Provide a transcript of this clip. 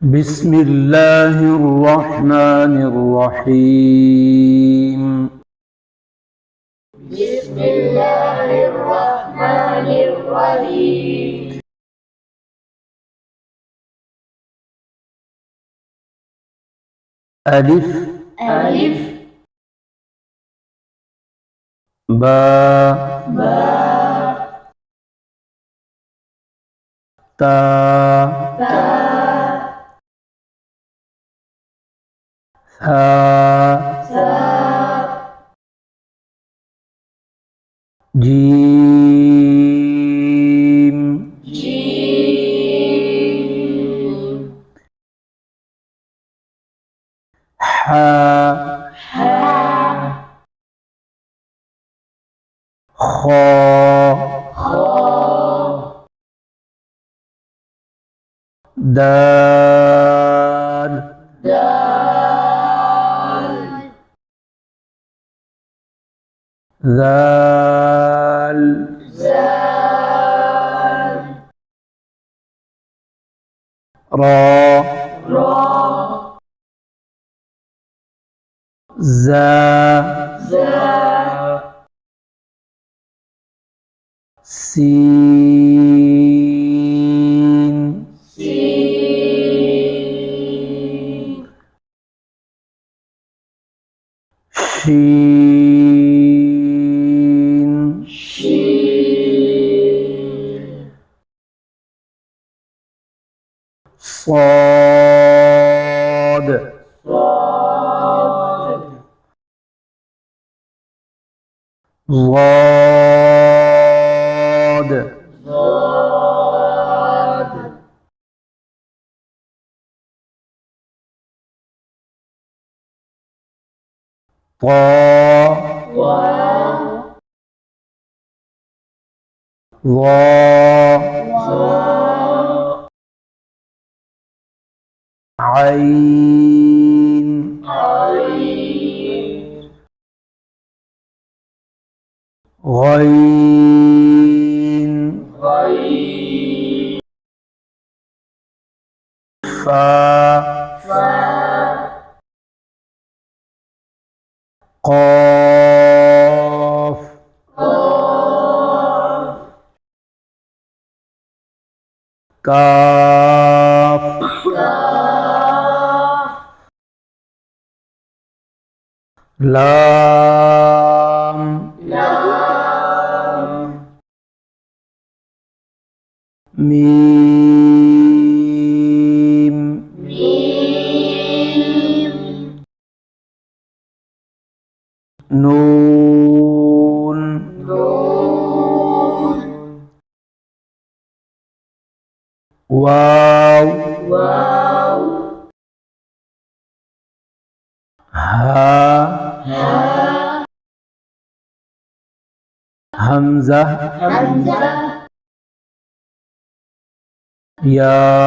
بسم الله الرحمن الرحيم. بسم الله الرحمن الرحيم. ألف ألف با تا ثا جيم حا خا دال ذال را زا سين شين صاد ضاد ظا عين غين فا قاف كاف لام ميم نون واو ها همزة يا